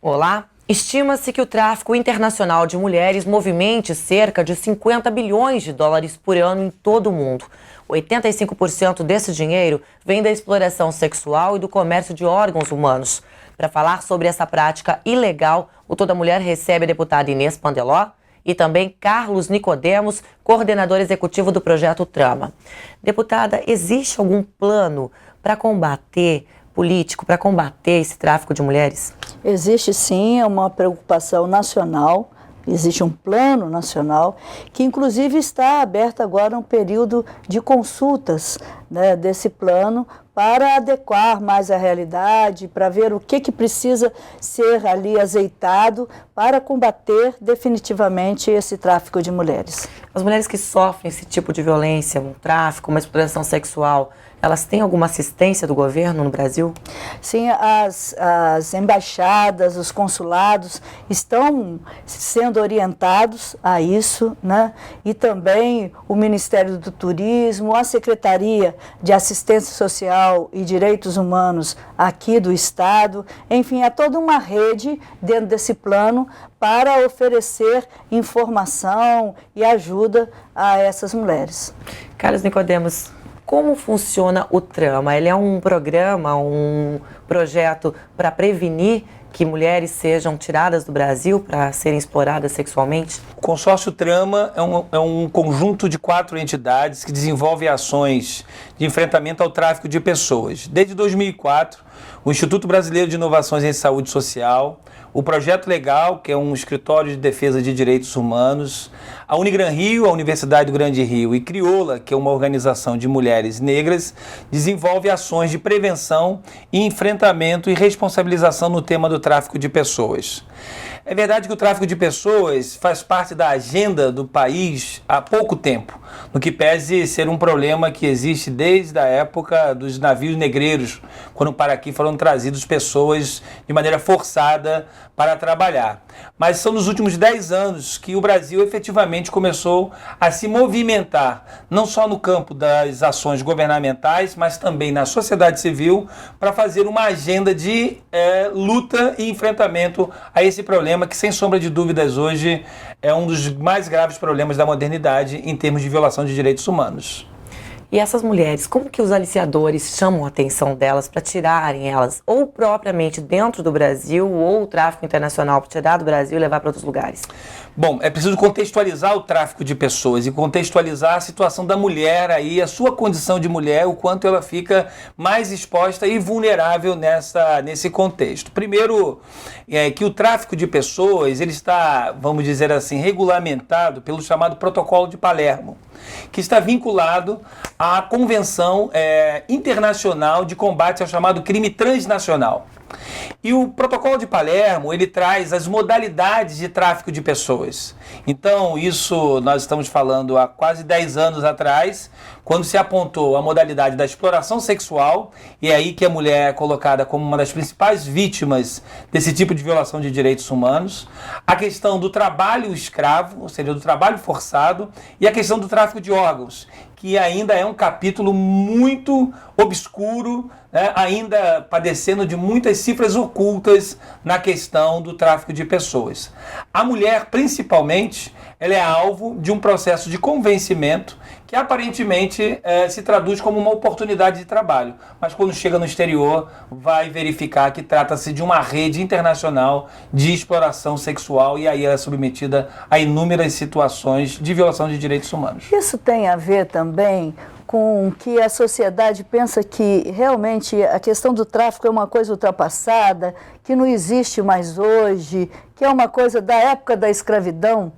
Olá! Estima-se que o tráfico internacional de mulheres movimente cerca de 50 bilhões de dólares por ano em todo o mundo. 85% desse dinheiro vem da exploração sexual e do comércio de órgãos humanos. Para falar sobre essa prática ilegal, o Toda Mulher recebe a deputada Inês Pandeló e também Carlos Nicodemos, coordenador executivo do projeto Trama. Deputada, existe algum plano para combater esse tráfico de mulheres? Existe sim, é uma preocupação nacional, existe um plano nacional que inclusive está aberto agora um período de consultas, né, desse plano para adequar mais à realidade, para ver o que precisa ser ali azeitado para combater definitivamente esse tráfico de mulheres. As mulheres que sofrem esse tipo de violência, um tráfico, uma exploração sexual, elas têm alguma assistência do governo no Brasil? Sim, as embaixadas, os consulados estão sendo orientados a isso, né? E também o Ministério do Turismo, a Secretaria de Assistência Social e Direitos Humanos aqui do Estado. Enfim, há toda uma rede dentro desse plano para oferecer informação e ajuda a essas mulheres. Carlos Nicodemos, como funciona o Trama? Ele é um programa, um projeto para prevenir que mulheres sejam tiradas do Brasil para serem exploradas sexualmente? O Consórcio Trama é um conjunto de 4 entidades que desenvolve ações de enfrentamento ao tráfico de pessoas. Desde 2004, o Instituto Brasileiro de Inovações em Saúde Social, o Projeto Legal, que é um escritório de defesa de direitos humanos, a Unigran Rio, a Universidade do Grande Rio e Crioula, que é uma organização de mulheres negras, desenvolve ações de prevenção e enfrentamento e responsabilização no tema do tráfico de pessoas. É verdade que o tráfico de pessoas faz parte da agenda do país há pouco tempo, no que pese ser um problema que existe desde a época dos navios negreiros, quando para aqui foram trazidas pessoas de maneira forçada para trabalhar. Mas são nos últimos 10 anos que o Brasil efetivamente começou a se movimentar, não só no campo das ações governamentais, mas também na sociedade civil, para fazer uma agenda de luta e enfrentamento a esse problema que, sem sombra de dúvidas, hoje é um dos mais graves problemas da modernidade em termos de violação de direitos humanos. E essas mulheres, como que os aliciadores chamam a atenção delas para tirarem elas, ou propriamente dentro do Brasil, ou o tráfico internacional para tirar do Brasil e levar para outros lugares? Bom, é preciso contextualizar o tráfico de pessoas e contextualizar a situação da mulher aí, a sua condição de mulher, o quanto ela fica mais exposta e vulnerável nesse contexto. Primeiro, que o tráfico de pessoas, ele está, vamos dizer assim, regulamentado pelo chamado Protocolo de Palermo, que está vinculado à Convenção Internacional de Combate ao chamado crime transnacional. E o Protocolo de Palermo, ele traz as modalidades de tráfico de pessoas. Então, isso nós estamos falando há quase 10 anos atrás, quando se apontou a modalidade da exploração sexual, e é aí que a mulher é colocada como uma das principais vítimas desse tipo de violação de direitos humanos, a questão do trabalho escravo, ou seja, do trabalho forçado, e a questão do tráfico de órgãos, que ainda é um capítulo muito obscuro, né, ainda padecendo de muitas cifras ocultas na questão do tráfico de pessoas. A mulher, principalmente, ela é alvo de um processo de convencimento que aparentemente se traduz como uma oportunidade de trabalho, mas quando chega no exterior vai verificar que trata-se de uma rede internacional de exploração sexual e aí ela é submetida a inúmeras situações de violação de direitos humanos. Isso tem a ver também com que a sociedade pensa que realmente a questão do tráfico é uma coisa ultrapassada, que não existe mais hoje, que é uma coisa da época da escravidão.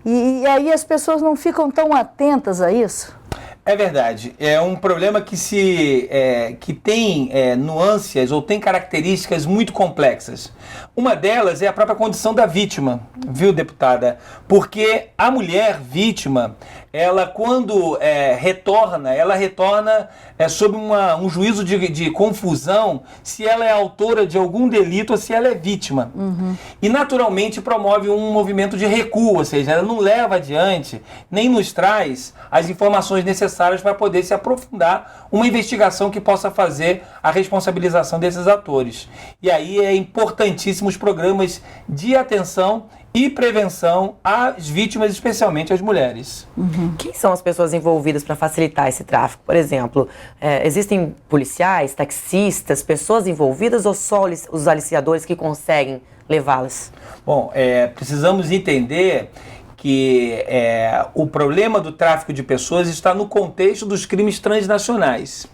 E aí as pessoas não ficam tão atentas a isso? É verdade. É um problema que tem nuances ou tem características muito complexas. Uma delas é a própria condição da vítima, viu, deputada? Porque a mulher vítima, ela quando retorna sob um juízo de confusão se ela é autora de algum delito ou se ela é vítima. E naturalmente promove um movimento de recuo, ou seja, ela não leva adiante, nem nos traz as informações necessárias para poder se aprofundar uma investigação que possa fazer a responsabilização desses atores. E aí é importantíssimo os programas de atenção e prevenção às vítimas, especialmente às mulheres. Quem são as pessoas envolvidas para facilitar esse tráfico? Por exemplo, existem policiais, taxistas, pessoas envolvidas ou só os aliciadores que conseguem levá-las? Bom, precisamos entender que o problema do tráfico de pessoas está no contexto dos crimes transnacionais.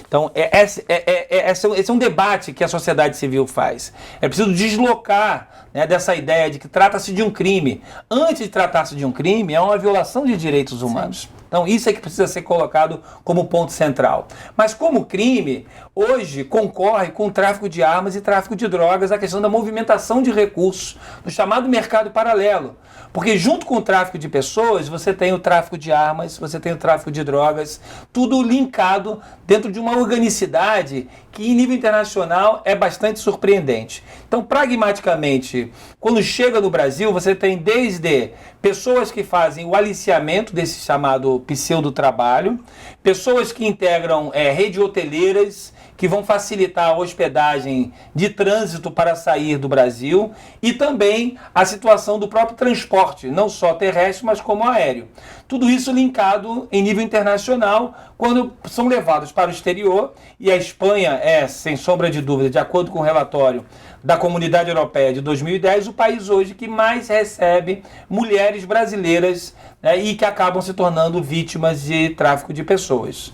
Então, esse é um debate que a sociedade civil faz. É preciso deslocar, né, dessa ideia de que trata-se de um crime. Antes de tratar-se de um crime, é uma violação de direitos humanos. Sim. Então, isso é que precisa ser colocado como ponto central. Mas como crime, hoje concorre com o tráfico de armas e tráfico de drogas a questão da movimentação de recursos, do chamado mercado paralelo. Porque junto com o tráfico de pessoas, você tem o tráfico de armas, você tem o tráfico de drogas, tudo linkado dentro de uma organicidade que em nível internacional é bastante surpreendente. Então, pragmaticamente, quando chega no Brasil, você tem desde pessoas que fazem o aliciamento desse chamado pseudo-trabalho, pessoas que integram redes hoteleiras, que vão facilitar a hospedagem de trânsito para sair do Brasil e também a situação do próprio transporte, não só terrestre, mas como aéreo. Tudo isso linkado em nível internacional, quando são levados para o exterior, e a Espanha é, sem sombra de dúvida, de acordo com o relatório da Comunidade Europeia de 2010, o país hoje que mais recebe mulheres brasileiras, né, e que acabam se tornando vítimas de tráfico de pessoas.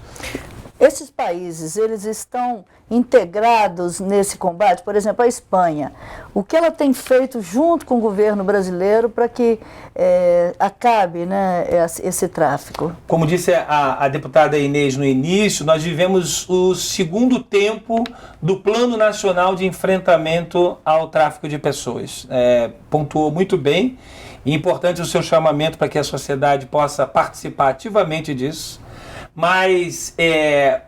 Esses países, eles estão integrados nesse combate? Por exemplo, a Espanha. O que ela tem feito junto com o governo brasileiro para que acabe, né, esse tráfico? Como disse a deputada Inês no início, nós vivemos o segundo tempo do Plano Nacional de Enfrentamento ao Tráfico de Pessoas. Pontuou muito bem. E importante o seu chamamento para que a sociedade possa participar ativamente disso. Mas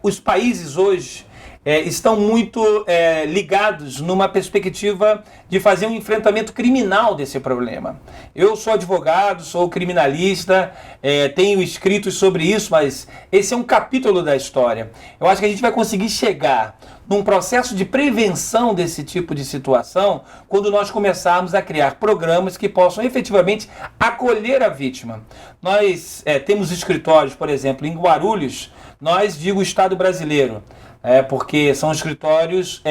os países hoje estão muito ligados numa perspectiva de fazer um enfrentamento criminal desse problema. Eu sou advogado, sou criminalista, tenho escritos sobre isso, mas esse é um capítulo da história. Eu acho que a gente vai conseguir chegar num processo de prevenção desse tipo de situação quando nós começarmos a criar programas que possam efetivamente acolher a vítima. Nós temos escritórios, por exemplo, em Guarulhos, digo Estado brasileiro, porque são escritórios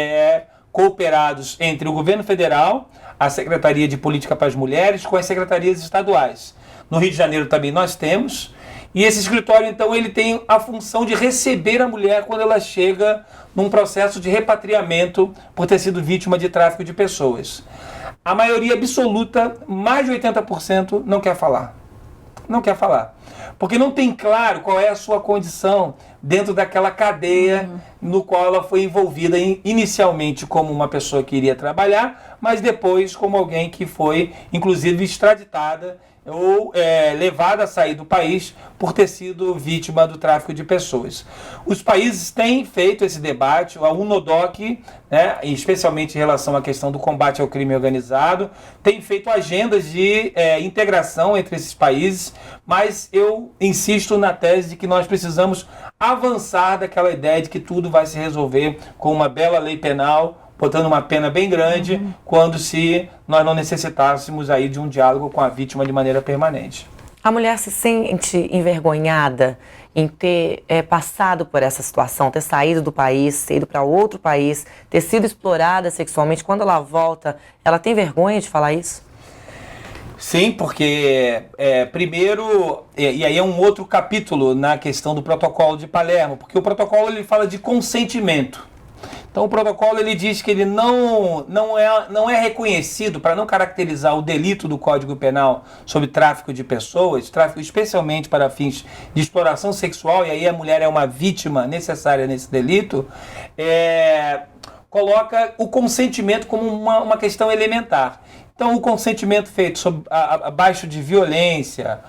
cooperados entre o governo federal, a Secretaria de Política para as Mulheres, com as secretarias estaduais. No Rio de Janeiro também nós temos. E esse escritório, então, ele tem a função de receber a mulher quando ela chega num processo de repatriamento por ter sido vítima de tráfico de pessoas. A maioria absoluta, mais de 80%, não quer falar. Não quer falar. Porque não tem claro qual é a sua condição dentro daquela cadeia no qual ela foi envolvida inicialmente como uma pessoa que iria trabalhar, mas depois como alguém que foi, inclusive, extraditada ou levada a sair do país por ter sido vítima do tráfico de pessoas. Os países têm feito esse debate, a UNODC, né, especialmente em relação à questão do combate ao crime organizado, tem feito agendas de integração entre esses países, mas eu insisto na tese de que nós precisamos avançar daquela ideia de que tudo vai se resolver com uma bela lei penal, botando uma pena bem grande, quando se nós não necessitássemos aí de um diálogo com a vítima de maneira permanente. A mulher se sente envergonhada em ter passado por essa situação, ter saído do país, ter ido para outro país, ter sido explorada sexualmente. Quando ela volta, ela tem vergonha de falar isso? Sim, porque primeiro, e aí é um outro capítulo na questão do protocolo de Palermo, porque o protocolo ele fala de consentimento. Então o protocolo ele diz que ele não é reconhecido, para não caracterizar o delito do Código Penal sobre tráfico de pessoas, tráfico especialmente para fins de exploração sexual, e aí a mulher é uma vítima necessária nesse delito, coloca o consentimento como uma questão elementar. Então o consentimento feito abaixo de violência,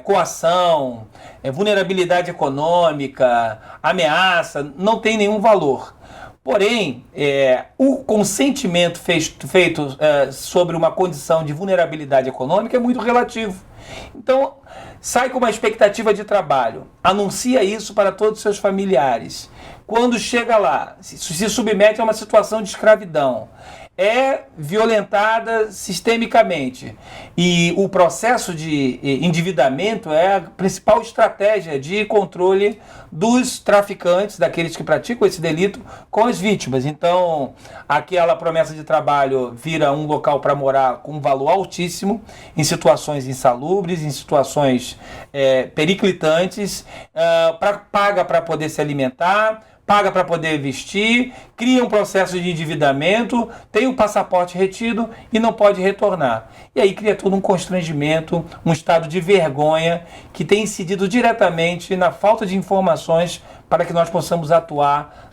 coação, vulnerabilidade econômica, ameaça, não tem nenhum valor. Porém, o consentimento feito sobre uma condição de vulnerabilidade econômica é muito relativo. Então, sai com uma expectativa de trabalho, anuncia isso para todos os seus familiares. Quando chega lá, se submete a uma situação de escravidão, é violentada sistemicamente. E o processo de endividamento é a principal estratégia de controle dos traficantes, daqueles que praticam esse delito, com as vítimas. Então, aquela promessa de trabalho vira um local para morar com um valor altíssimo, em situações insalubres, em situações periclitantes, paga para poder se alimentar, paga para poder vestir, cria um processo de endividamento, tem o passaporte retido e não pode retornar. E aí cria todo um constrangimento, um estado de vergonha que tem incidido diretamente na falta de informações para que nós possamos atuar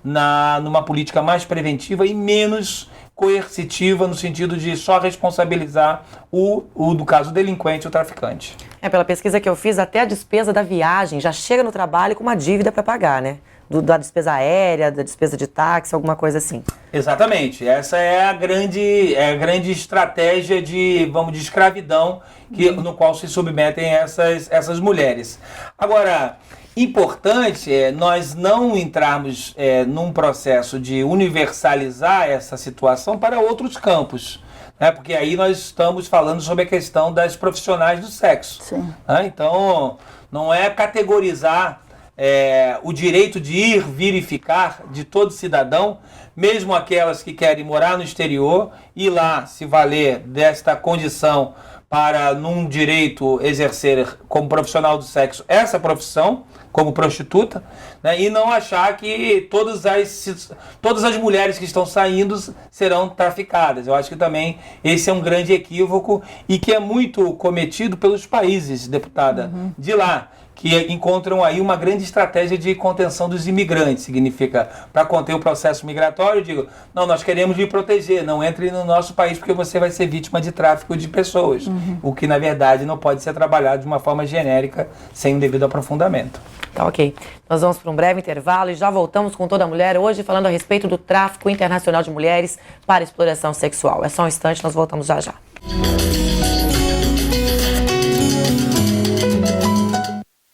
numa política mais preventiva e menos coercitiva, no sentido de só responsabilizar no caso, o delinquente, o traficante. Pela pesquisa que eu fiz, até a despesa da viagem já chega no trabalho com uma dívida para pagar, né? Da despesa aérea, da despesa de táxi, alguma coisa assim. Exatamente. Essa é a grande estratégia de escravidão no qual se submetem essas mulheres. Agora, importante é nós não entrarmos num processo de universalizar essa situação para outros campos. Porque aí nós estamos falando sobre a questão das profissionais do sexo. Sim. Então, não é categorizar o direito de ir, vir e ficar de todo cidadão, mesmo aquelas que querem morar no exterior, ir lá se valer desta condição para, num direito, exercer como profissional do sexo essa profissão, como prostituta, né, e não achar que todas as mulheres que estão saindo serão traficadas. Eu acho que também esse é um grande equívoco e que é muito cometido pelos países, deputada, de lá, que encontram aí uma grande estratégia de contenção dos imigrantes. Significa, para conter o processo migratório, digo, não, nós queremos lhe proteger, não entre no nosso país porque você vai ser vítima de tráfico de pessoas. O que, na verdade, não pode ser trabalhado de uma forma genérica, sem um devido aprofundamento. Tá, ok. Nós vamos para um breve intervalo e já voltamos com Toda Mulher, hoje falando a respeito do tráfico internacional de mulheres para exploração sexual. É só um instante, nós voltamos já já.